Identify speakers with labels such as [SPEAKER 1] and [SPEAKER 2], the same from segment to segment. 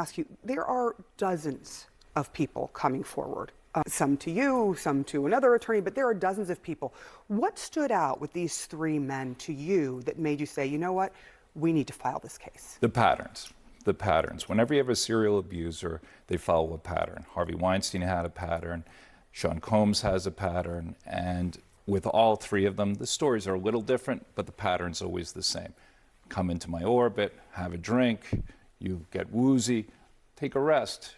[SPEAKER 1] ask you, there are dozens of people coming forward, some to you, some to another attorney, but there are dozens of people. What stood out with these three men to you that made you say, you know what, we need to file this case?
[SPEAKER 2] The patterns. The patterns. Whenever you have a serial abuser, they follow a pattern. Harvey Weinstein had a pattern. Sean Combs has a pattern. And with all three of them, the stories are a little different, but the pattern's always the same. Come into my orbit, have a drink, you get woozy, take a rest,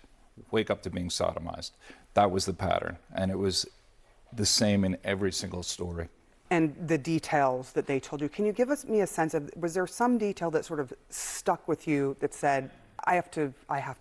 [SPEAKER 2] wake up to being sodomized. That was the pattern. And it was the same in every single story.
[SPEAKER 1] And the details that they told you, can you give me a sense of, was there some detail that sort of stuck with you that said, I have to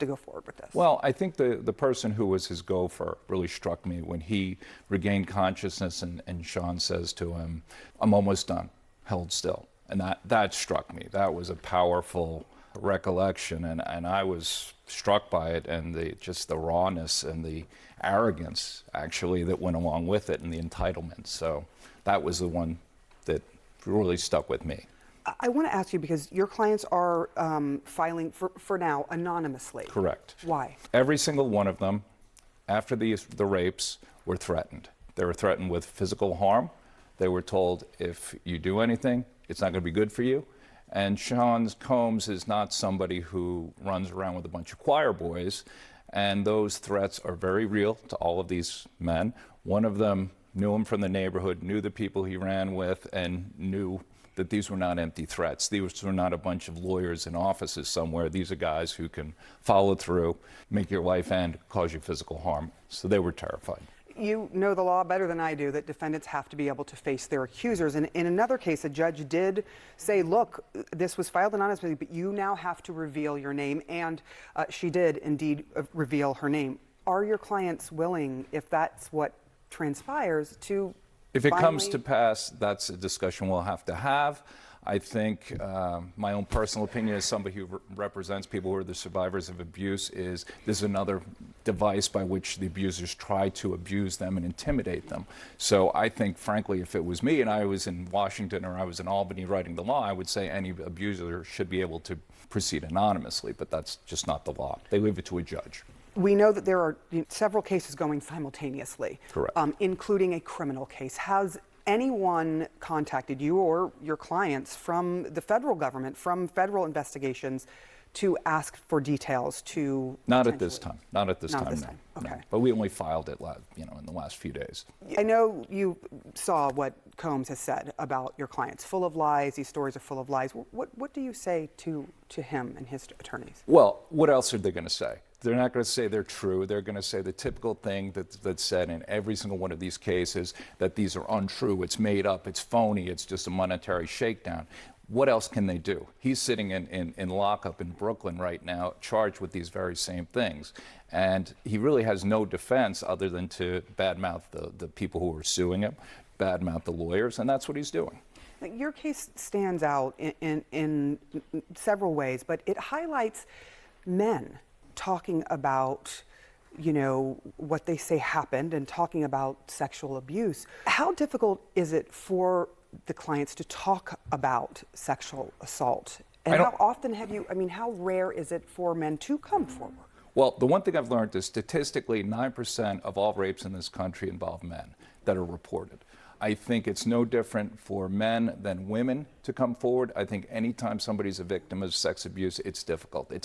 [SPEAKER 1] go forward with this?
[SPEAKER 2] Well, I think the person who was his gopher really struck me when he regained consciousness and Sean says to him, I'm almost done, held still. And that struck me. That was a powerful recollection, and I was struck by it, and just the rawness and the arrogance, actually, that went along with it, and the entitlement. So that was the one that really stuck with me.
[SPEAKER 1] I want to ask you, because your clients are filing, for now, anonymously.
[SPEAKER 2] Correct.
[SPEAKER 1] Why?
[SPEAKER 2] Every single one of them, after the rapes, were threatened. They were threatened with physical harm. They were told, if you do anything, it's not going to be good for you. And Sean Combs is not somebody who runs around with a bunch of choir boys, and those threats are very real to all of these men. One of them knew him from the neighborhood, knew the people he ran with, and knew that these were not empty threats. These were not a bunch of lawyers in offices somewhere. These are guys who can follow through, make your life end, cause you physical harm. So they were terrified.
[SPEAKER 1] You know the law better than I do, that defendants have to be able to face their accusers. And in another case, a judge did say, look, this was filed anonymously, but you now have to reveal your name. And she did indeed reveal her name. Are your clients willing, if that's what transpires, to
[SPEAKER 2] If it comes to pass, that's a discussion we'll have to have. I think my own personal opinion as somebody who represents people who are the survivors of abuse is there's another device by which the abusers try to abuse them and intimidate them. So I think, frankly, if it was me and I was in Washington or I was in Albany writing the law, I would say any abuser should be able to proceed anonymously, but that's just not the law. They leave it to a judge.
[SPEAKER 1] We know that there are several cases going simultaneously,
[SPEAKER 2] Correct.
[SPEAKER 1] Including a criminal case. Has anyone contacted you or your clients from the federal government, from federal investigations, to ask for details?
[SPEAKER 2] Not at this time. Not at this
[SPEAKER 1] Not
[SPEAKER 2] time.
[SPEAKER 1] This
[SPEAKER 2] no.
[SPEAKER 1] time. Okay.
[SPEAKER 2] No. But we only filed it, in the last few days.
[SPEAKER 1] I know you saw what Combs has said about your clients. Full of lies. These stories are full of lies. What do you say to him and his attorneys?
[SPEAKER 2] Well, what else are they going to say? They're not going to say they're true. They're going to say the typical thing that's said in every single one of these cases, that these are untrue, it's made up, it's phony, it's just a monetary shakedown. What else can they do? He's sitting in lockup in Brooklyn right now, charged with these very same things. And he really has no defense other than to badmouth the people who are suing him, badmouth the lawyers, and that's what he's doing.
[SPEAKER 1] Your case stands out in several ways, but it highlights men talking about, what they say happened and talking about sexual abuse. How difficult is it for the clients to talk about sexual assault? And how often how rare is it for men to come forward?
[SPEAKER 2] Well, the one thing I've learned is statistically 9% of all rapes in this country involve men that are reported. I think it's no different for men than women to come forward. I think anytime somebody's a victim of sex abuse, it's difficult. It's